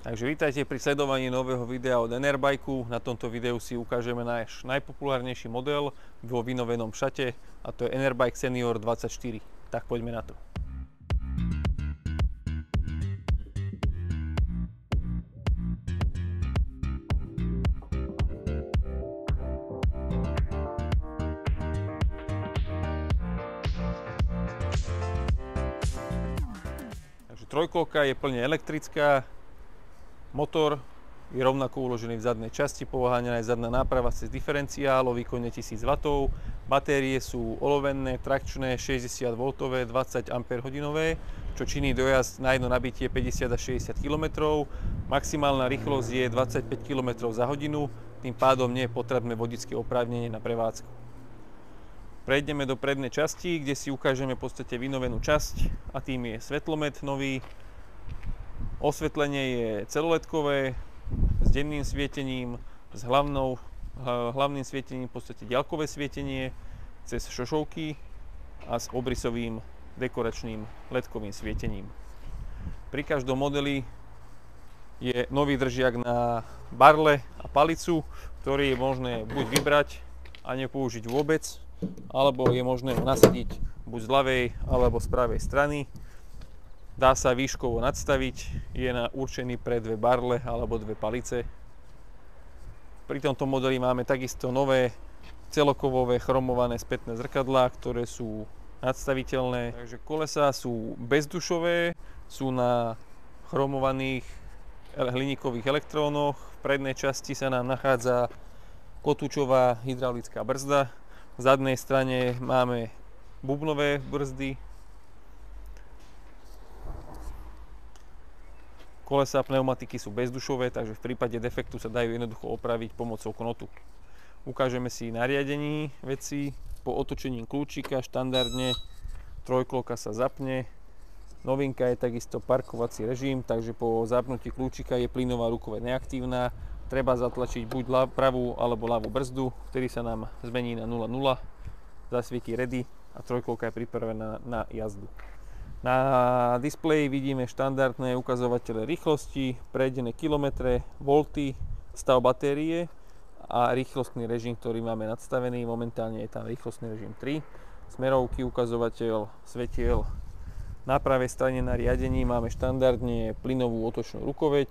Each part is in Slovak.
Takže vítajte pri sledovaní nového videa od Enerbike. Na tomto videu si ukážeme náš najpopulárnejší model vo vynovenom šate, a to je Enerbike Senior 24. Tak poďme na to. Takže trojkolka je plne elektrická. Motor je rovnako uložený v zadnej časti, poháňaná je zadná náprava cez diferenciál o výkone 1000 W. Batérie sú olovenné, trakčné, 60 V, 20 Ah, čo činí dojazd na jedno nabitie 50 až 60 km. Maximálna rýchlosť je 25 km za hodinu, tým pádom nie je potrebné vodičské oprávnenie na prevádzku. Prejdeme do prednej časti, kde si ukážeme v podstate vynovenú časť, a tým je svetlomet nový. Osvetlenie je celoledkové s denným svietením, s hlavným svietením v podstate diaľkové svietenie cez šošovky a s obrysovým dekoračným ledkovým svietením. Pri každom modeli je nový držiak na barle a palicu, ktorý je možné buď vybrať a nepoužiť vôbec, alebo je možné ho nasadiť buď z ľavej alebo z pravej strany. Dá sa výškovo nadstaviť, je určený pre dve barle alebo dve palice. Pri tomto modeli máme takisto nové celokovové chromované spätné zrkadlá, ktoré sú nadstaviteľné. Takže kolesá sú bezdušové, sú na chromovaných hliníkových elektrónoch. V prednej časti sa nám nachádza kotúčová hydraulická brzda. V zadnej strane máme bubnové brzdy. Kolesá pneumatiky sú bezdušové, takže v prípade defektu sa dajú jednoducho opraviť pomocou knotu. Ukážeme si nariadení veci. Po otočení kľúčika štandardne trojkolka sa zapne. Novinka je takisto parkovací režim, takže po zapnutí kľúčika je plynová rukoveď neaktívna. Treba zatlačiť buď pravú alebo ľavú brzdu, vtedy sa nám zmení na 0,0, zasvietí ready a trojkolka je pripravená na jazdu. Na displeji vidíme štandardné ukazovatele rýchlosti, prejdené kilometre, volty, stav batérie a rýchlostný režim, ktorý máme nadstavený. Momentálne je tam rýchlostný režim 3. Smerovky, ukazovateľ svetiel. Na pravej strane na riadení máme štandardne plynovú otočnú rukoveď,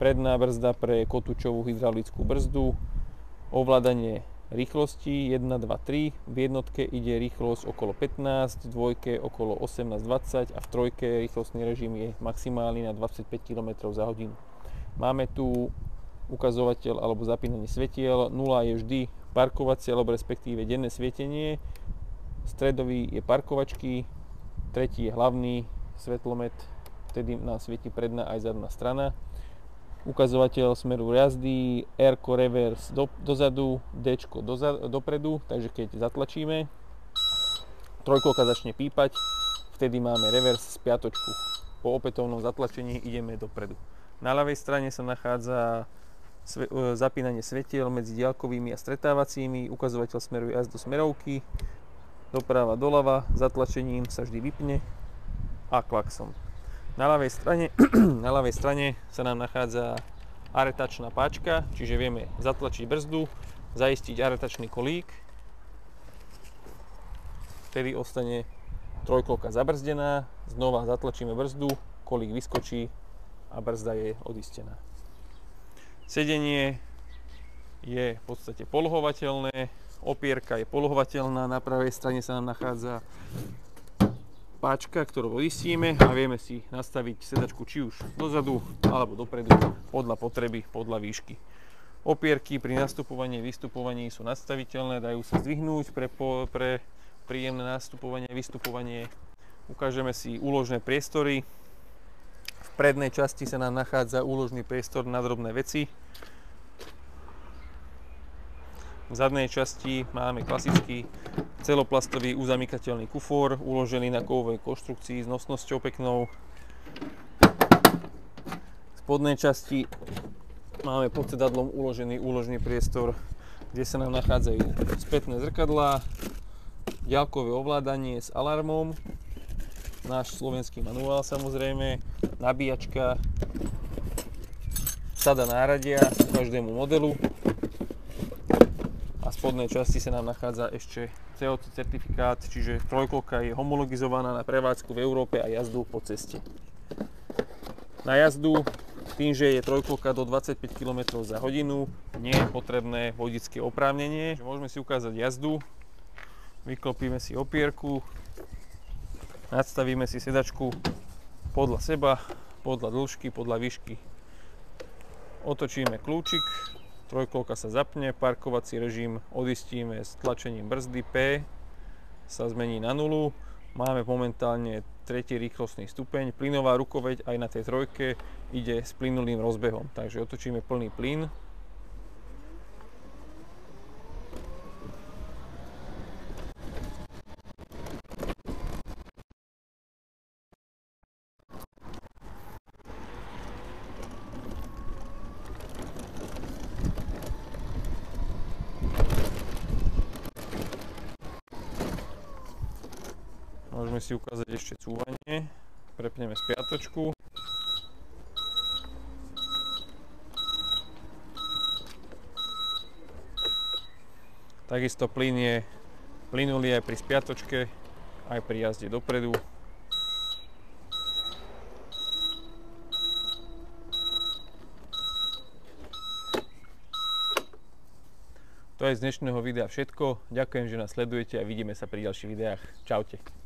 predná brzda pre kotúčovú hydraulickú brzdu, ovládanie rýchlosti 1, 2, 3, v jednotke ide rýchlosť okolo 15, v dvojke okolo 18-20 a v trojke rýchlostný režim je maximálny na 25 km za hodinu. Máme tu ukazovateľ alebo zapínanie svetiel, 0 je vždy parkovacie alebo respektíve denné svietenie, stredový je parkovačky, tretí je hlavný svetlomet, vtedy nám svieti predná aj zadná strana. Ukazovateľ smeru jazdy, R-ko reverse dozadu, D-čko dopredu, takže keď zatlačíme, trojkolka začne pípať, vtedy máme reverse z piatočku. Po opätovnom zatlačení ideme dopredu. Na ľavej strane sa nachádza zapínanie svetiel medzi diaľkovými a stretávacími, ukazovateľ smeru jazd do smerovky, doprava doľava, zatlačením sa vždy vypne a klakson. Na ľavej strane sa nám nachádza aretačná páčka, čiže vieme zatlačiť brzdu, zaistiť aretačný kolík, vtedy ostane trojkolka zabrzdená, znova zatlačíme brzdu, kolík vyskočí a brzda je odistená. Sedenie je v podstate polohovateľné, opierka je polohovateľná, na pravej strane sa nám nachádza páčka, ktorú odistíme a vieme si nastaviť sedačku či už dozadu alebo dopredu podľa potreby, podľa výšky. Opierky pri nastupovaní a vystupovaní sú nastaviteľné, dajú sa zdvihnúť pre príjemné nastupovanie a vystupovanie. Ukážeme si úložné priestory. V prednej časti sa nám nachádza úložný priestor na drobné veci. V zadnej časti máme klasický celoplastový uzamykateľný kufor, uložený na kovovej konštrukcii s nosnosťou peknou. V spodnej časti máme pod sedadlom uložený úložný priestor, kde sa nám nachádzajú spätné zrkadlá, diaľkové ovládanie s alarmom, náš slovenský manuál samozrejme, nabíjačka, sada náradia každému modelu. A v spodnej časti sa nám nachádza ešte COC certifikát, čiže trojkolka je homologizovaná na prevádzku v Európe a jazdu po ceste. Na jazdu, tým, že je trojkolka do 25 km za hodinu, nie je potrebné vodičské oprávnenie. Môžeme si ukázať jazdu, vyklopíme si opierku, nadstavíme si sedačku podľa seba, podľa dĺžky, podľa výšky. Otočíme kľúčik, trojkolka sa zapne, parkovací režim odistíme s tlačením brzdy P, sa zmení na 0. Máme momentálne 3. rýchlostný stupeň, plynová rukoveď aj na tej trojke ide s plynulým rozbehom, takže otočíme plný plyn. Môžeme si ukázať ešte cúvanie. Prepneme spiatočku. Takisto plyn je plynulý aj pri spiatočke, aj pri jazde dopredu. To je z dnešného videa všetko. Ďakujem, že nás sledujete a vidíme sa pri ďalších videách. Čaute.